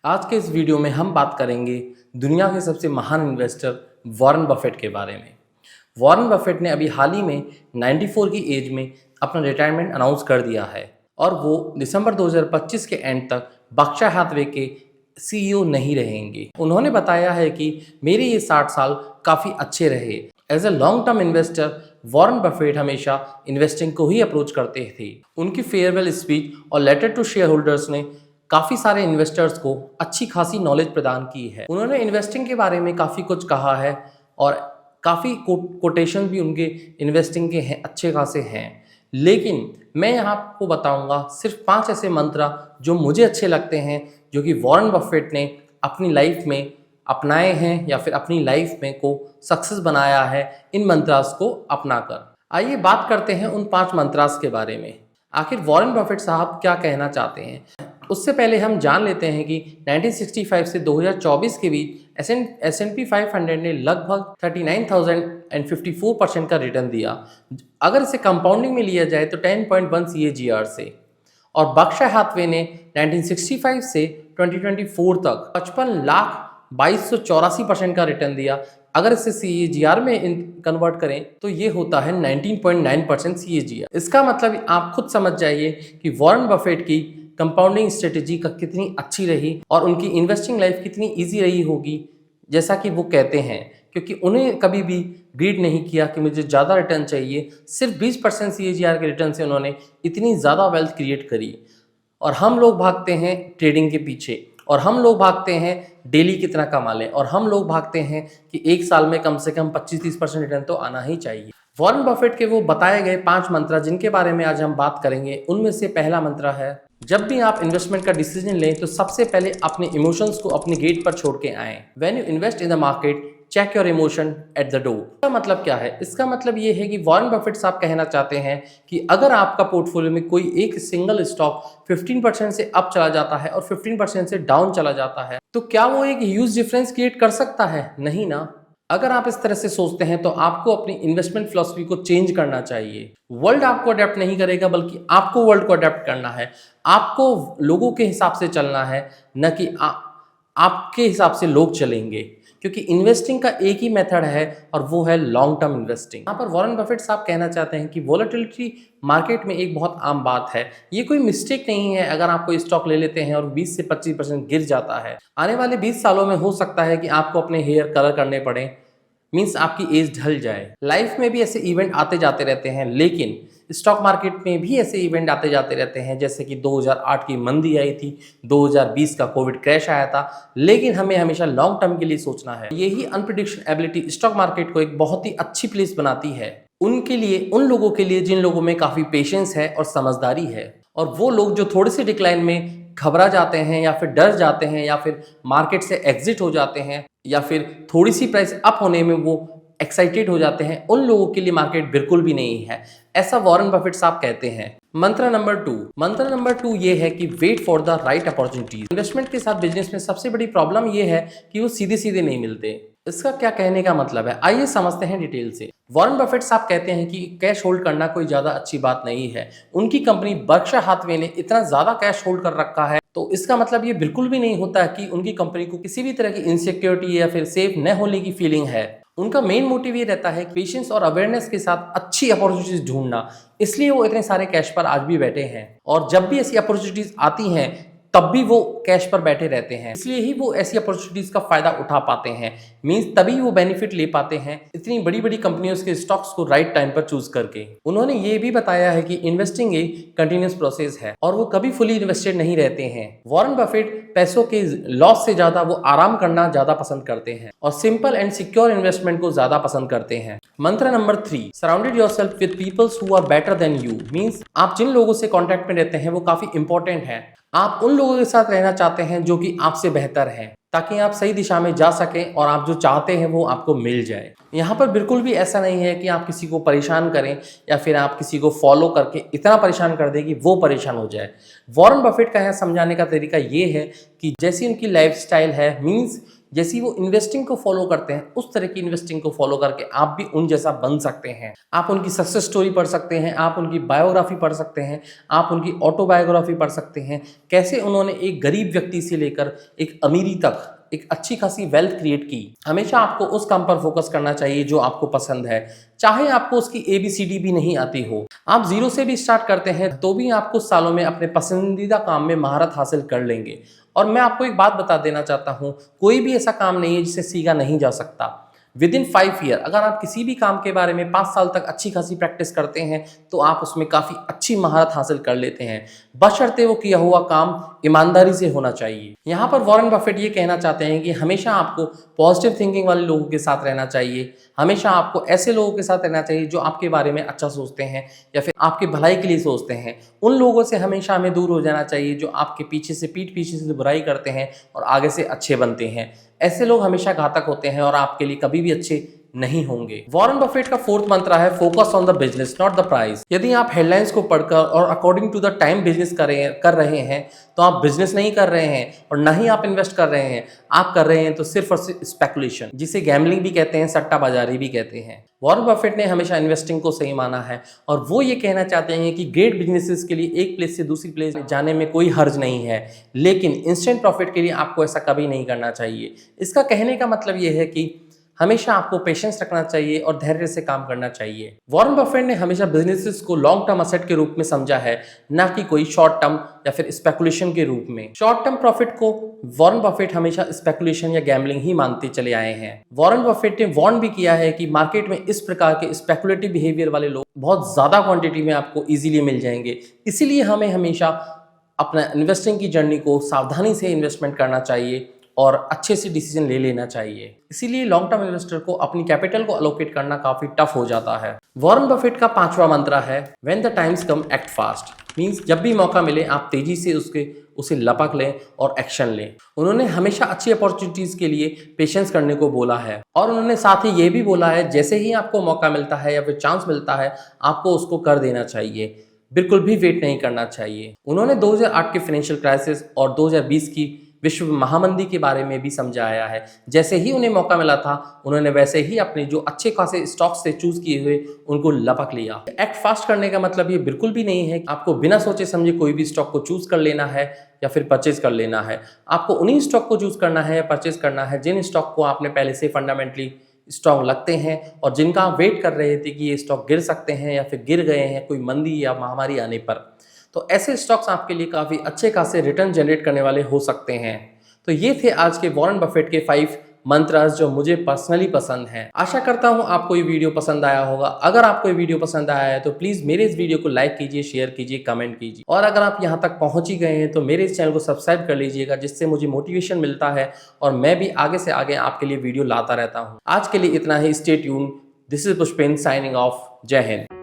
आज के इस वीडियो में हम बात करेंगे दुनिया के सबसे महान इन्वेस्टर वॉरेन बफेट के बारे में। वॉरेन बफेट ने अभी हाल ही में 94 की एज में अपना रिटायरमेंट अनाउंस कर दिया है और वो दिसंबर 2025 के एंड तक बर्कशायर हैथवे के CEO नहीं रहेंगे। उन्होंने बताया है कि मेरे ये 60 साल काफ़ी अच्छे रहे। As a long term investor Warren Buffett हमेशा इन्वेस्टिंग को ही अप्रोच करते थे। उनकी फेयरवेल स्पीच और लेटर टू शेयर होल्डर्स ने काफ़ी सारे इन्वेस्टर्स को अच्छी खासी नॉलेज प्रदान की है। उन्होंने इन्वेस्टिंग के बारे में काफ़ी कुछ कहा है और काफ़ी कोटेशन भी उनके इन्वेस्टिंग के हैं, अच्छे खासे हैं। लेकिन मैं यहाँ आपको बताऊंगा सिर्फ 5 ऐसे मंत्र जो मुझे अच्छे लगते हैं, जो कि वॉरेन बफेट ने अपनी लाइफ में अपनाए हैं या फिर अपनी लाइफ में को सक्सेस बनाया है इन मंत्रास को अपनाकर। आइए बात करते हैं उन 5 मंत्रास के बारे में। आखिर वॉरेन बफेट साहब क्या कहना चाहते हैं। उससे पहले हम जान लेते हैं कि 1965 से 2024 के बीच S&P 500 ने लगभग 39,054% का रिटर्न दिया। अगर इसे कंपाउंडिंग में लिया जाए तो 10.1 CAGR से। और बर्कशायर हैथवे ने 1965 से 2024 तक 55,22,84% का रिटर्न दिया। अगर इसे CAGR में कन्वर्ट करें तो ये होता है 19.9% CAGR। इसका मतलब आप खुद समझ जाइए कि वॉरेन बफेट की कंपाउंडिंग स्ट्रेटेजी का कितनी अच्छी रही और उनकी इन्वेस्टिंग लाइफ कितनी इजी रही होगी, जैसा कि वो कहते हैं, क्योंकि उन्हें कभी भी ग्रीड नहीं किया कि मुझे ज़्यादा रिटर्न चाहिए। सिर्फ 20% CAGR के रिटर्न से उन्होंने इतनी ज़्यादा वेल्थ क्रिएट करी। और हम लोग भागते हैं ट्रेडिंग के पीछे, और हम लोग भागते हैं डेली कितना कमा लें, और हम लोग भागते हैं कि एक साल में कम से कम 25-30% रिटर्न तो आना ही चाहिए। वॉरेन बफेट के वो बताए गए 5 मंत्र जिनके बारे में आज हम बात करेंगे, उनमें से पहला मंत्र है, जब भी आप इन्वेस्टमेंट का डिसीजन लें तो सबसे पहले अपने इमोशंस को अपने गेट पर छोड़ के आएं। When you invest in the market check your emotion at the door. इसका मतलब क्या है? इसका मतलब ये है कि वॉरेन बफेट साहब कहना चाहते हैं कि अगर आपका पोर्टफोलियो में कोई एक सिंगल स्टॉक 15% से अप चला जाता है और 15% से डाउन चला जाता है, तो क्या वो एक ह्यूज डिफरेंस क्रिएट कर सकता है? नहीं ना। अगर आप इस तरह से सोचते हैं तो आपको अपनी इन्वेस्टमेंट फिलॉसफी को चेंज करना चाहिए। वर्ल्ड आपको अडेप्ट नहीं करेगा, बल्कि आपको वर्ल्ड को अडेप्ट करना है। आपको लोगों के हिसाब से चलना है, न कि आपके हिसाब से लोग चलेंगे, क्योंकि इन्वेस्टिंग का एक ही मेथड है और वो है लॉन्ग टर्म इन्वेस्टिंग। यहाँ पर वॉरेन बफेट साहब कहना चाहते हैं कि वॉलेटिलिटी मार्केट में एक बहुत आम बात है। ये कोई मिस्टेक नहीं है अगर आप कोई स्टॉक ले लेते हैं और 20 से 25% गिर जाता है। आने वाले 20 सालों में हो सकता है कि आपको अपने हेयर कलर करने पड़े, मीन्स आपकी एज ढल जाए। लाइफ में भी ऐसे इवेंट आते जाते रहते हैं, लेकिन स्टॉक मार्केट में भी ऐसे इवेंट आते जाते रहते हैं, जैसे कि 2008 की मंदी आई थी, 2020 का कोविड क्रैश आया था। लेकिन हमें हमेशा लॉन्ग टर्म के लिए सोचना है। यही अनप्रिडिक्शनएबिलिटी स्टॉक मार्केट को एक बहुत ही अच्छी प्लेस बनाती है उनके लिए, उन लोगों के लिए जिन लोगों में काफ़ी पेशेंस है और समझदारी है। और वो लोग जो थोड़े से डिक्लाइन में घबरा जाते हैं या फिर डर जाते हैं या फिर मार्केट से एग्जिट हो जाते हैं या फिर थोड़ी सी प्राइस अप होने में वो एक्साइटेड हो जाते हैं, उन लोगों के लिए मार्केट बिल्कुल भी नहीं है, ऐसा वॉरेन बफेट साहब कहते हैं। मंत्र नंबर 2 ये है कि wait for the right opportunities. Investment के साथ बिजनेस में सबसे बड़ी प्रॉब्लम ये है कि वो सीधे सीधे नहीं मिलते। इसका क्या कहने का मतलब है, आइए समझते हैं डिटेल से। वॉरेन बफेट साहब कहते हैं कि कैश होल्ड करना कोई ज्यादा अच्छी बात नहीं है। उनकी कंपनी बर्कशायर हैथवे ने इतना ज्यादा कैश होल्ड कर रखा है, तो इसका मतलब ये बिल्कुल भी नहीं होता कि उनकी कंपनी को किसी भी तरह की इनसिक्योरिटी या फिर सेफ न होने की फीलिंग है। उनका मेन मोटिव ये रहता है पेशेंस और अवेयरनेस के साथ अच्छी अपॉर्चुनिटीज ढूंढना, इसलिए वो इतने सारे कैश पर आज भी बैठे हैं। और जब भी ऐसी अपॉर्चुनिटीज आती हैं तब भी वो कैश पर बैठे रहते हैं, इसलिए ही वो ऐसी अपॉर्चुनिटीज का फायदा उठा पाते हैं। मींस तभी वो बेनिफिट ले पाते हैं इतनी बड़ी बड़ी कंपनियों के स्टॉक्स को राइट टाइम पर चूज करके। उन्होंने ये भी बताया है कि इन्वेस्टिंग एक कंटिन्यूअस प्रोसेस है और वो कभी फुली इन्वेस्टेड नहीं रहते हैं। वॉरेन बफेट पैसों के लॉस से ज्यादा वो आराम करना ज्यादा पसंद करते हैं और सिंपल एंड सिक्योर इन्वेस्टमेंट को ज्यादा पसंद करते हैं। मंत्र number 3, surrounded yourself with peoples who are better than you. Means आप जिन लोगों से कांटेक्ट में रहते हैं वो काफी इंपॉर्टेंट है। आप उन लोगों के साथ रहना चाहते हैं जो कि आपसे बेहतर हैं, ताकि आप सही दिशा में जा सकें और आप जो चाहते हैं वो आपको मिल जाए। यहाँ पर बिल्कुल भी ऐसा नहीं है कि आप किसी को परेशान करें या फिर आप किसी को फॉलो करके इतना परेशान कर दें कि वो परेशान हो जाए। वॉरेन बफेट का यहाँ समझाने का तरीका ये है कि जैसी उनकी लाइफस्टाइल है, मींस जैसी वो इन्वेस्टिंग को फॉलो करते हैं उस तरह की इन्वेस्टिंग को फॉलो करके आप भी उन जैसा बन सकते हैं। आप उनकी सक्सेस स्टोरी पढ़ सकते हैं, आप उनकी बायोग्राफी पढ़ सकते हैं, आप उनकी ऑटोबायोग्राफी पढ़ सकते हैं, कैसे उन्होंने एक गरीब व्यक्ति से लेकर एक अमीरी तक एक अच्छी खासी वेल्थ क्रिएट की। हमेशा आपको उस काम पर फोकस करना चाहिए जो आपको पसंद है, चाहे आपको उसकी ABCD भी नहीं आती हो। आप जीरो से भी स्टार्ट करते हैं तो भी आप कुछ सालों में अपने पसंदीदा काम में महारत हासिल कर लेंगे। और मैं आपको एक बात बता देना चाहता हूँ, कोई भी ऐसा काम नहीं है जिसे सीखा नहीं जा सकता। विद इन 5 ईयर अगर आप किसी भी काम के बारे में 5 साल तक अच्छी खासी प्रैक्टिस करते हैं तो आप उसमें काफ़ी अच्छी महारत हासिल कर लेते हैं, बशर्ते वो किया हुआ काम ईमानदारी से होना चाहिए। यहाँ पर वॉरेन बफेट ये कहना चाहते हैं कि हमेशा आपको पॉजिटिव थिंकिंग वाले लोगों के साथ रहना चाहिए, हमेशा आपको ऐसे लोगों के साथ रहना चाहिए जो आपके बारे में अच्छा सोचते हैं या फिर आपकी भलाई के लिए सोचते हैं। उन लोगों से हमेशा हमें दूर हो जाना चाहिए जो आपके पीठ पीछे से बुराई करते हैं और आगे से अच्छे बनते हैं। ऐसे लोग हमेशा घातक होते हैं और आपके लिए कभी भी अच्छे नहीं होंगे। वॉरेन बफेट का 4th मंत्र है focus on the business not the price. यदि आप हेडलाइंस को पढ़कर और according to the time business कर रहे हैं तो आप बिजनेस नहीं कर रहे हैं और ना ही आप इन्वेस्ट कर रहे हैं, आप कर रहे हैं तो सिर्फ और सिर्फ स्पेकुलेशन, जिसे गैम्बलिंग भी कहते हैं, सट्टाबाजारी भी कहते हैं। वॉरेन बफेट ने हमेशा इन्वेस्टिंग को सही माना है और वो ये कहना चाहते हैं कि ग्रेट बिजनेसेस के लिए एक प्लेस से दूसरी प्लेस जाने में कोई हर्ज नहीं है, लेकिन इंस्टेंट प्रॉफिट के लिए आपको ऐसा कभी नहीं करना चाहिए। इसका कहने का मतलब ये है कि हमेशा आपको पेशेंस रखना चाहिए और धैर्य से काम करना चाहिए। वॉरेन बफेट ने हमेशा बिजनेसेस को लॉन्ग टर्म असेट के रूप में समझा है, ना कि कोई शॉर्ट टर्म या फिर स्पेकुलेशन के रूप में। शॉर्ट टर्म प्रॉफिट को वॉरेन बफेट हमेशा स्पेकुलेशन या गैम्बलिंग ही मानते चले आए हैं। वॉरेन बफेट ने वार्न भी किया है कि मार्केट में इस प्रकार के स्पेकुलेटिव बिहेवियर वाले लोग बहुत ज्यादा क्वांटिटी में आपको इजीली मिल जाएंगे। इसीलिए हमें हमेशा अपना इन्वेस्टिंग की जर्नी को सावधानी से इन्वेस्टमेंट करना चाहिए और अच्छे से डिसीजन ले लेना चाहिए। इसीलिए लॉन्ग टर्म इन्वेस्टर को अपनी कैपिटल को अलोकेट करना काफी टफ हो जाता है। वॉरेन बफेट का 5वां मंत्र है when the times come act fast. Means जब भी मौका मिले आप तेजी से उसे लपक लें और एक्शन लें। उन्होंने हमेशा अच्छी अपॉर्चुनिटीज के लिए पेशेंस करने को बोला है और उन्होंने साथ ही ये भी बोला है जैसे ही आपको मौका मिलता है या फिर चांस मिलता है आपको उसको कर देना चाहिए, बिल्कुल भी वेट नहीं करना चाहिए। उन्होंने 2008 के फाइनेंशियल क्राइसिस और 2020 की विश्व महामंदी के बारे में भी समझाया है। जैसे ही उन्हें मौका मिला था उन्होंने वैसे ही अपने जो अच्छे खासे स्टॉक्स से चूज किए हुए उनको लपक लिया। एक्ट फास्ट करने का मतलब ये बिल्कुल भी नहीं है कि आपको बिना सोचे समझे कोई भी स्टॉक को चूज कर लेना है या फिर परचेज कर लेना है। आपको उन्हीं स्टॉक को चूज करना है या परचेज करना है जिन स्टॉक को आपने पहले से फंडामेंटली स्ट्रॉन्ग लगते हैं और जिनका आप वेट कर रहे थे कि ये स्टॉक गिर सकते हैं या फिर गिर गए हैं कोई मंदी या महामारी आने पर। तो ऐसे स्टॉक्स आपके लिए काफ़ी अच्छे खासे रिटर्न जनरेट करने वाले हो सकते हैं। तो ये थे आज के वॉरेन बफेट के 5 मंत्रास जो मुझे पर्सनली पसंद हैं। आशा करता हूँ आपको ये वीडियो पसंद आया होगा। अगर आपको ये वीडियो पसंद आया है तो प्लीज़ मेरे इस वीडियो को लाइक कीजिए, शेयर कीजिए, कमेंट कीजिए और अगर आप यहाँ तक पहुँच ही गए हैं तो मेरे इस चैनल को सब्सक्राइब कर लीजिएगा, जिससे मुझे मोटिवेशन मिलता है और मैं भी आगे से आगे आपके लिए वीडियो लाता रहता हूँ। आज के लिए इतना ही। Stay tuned. This is Pushpendra signing off. जय हिंद।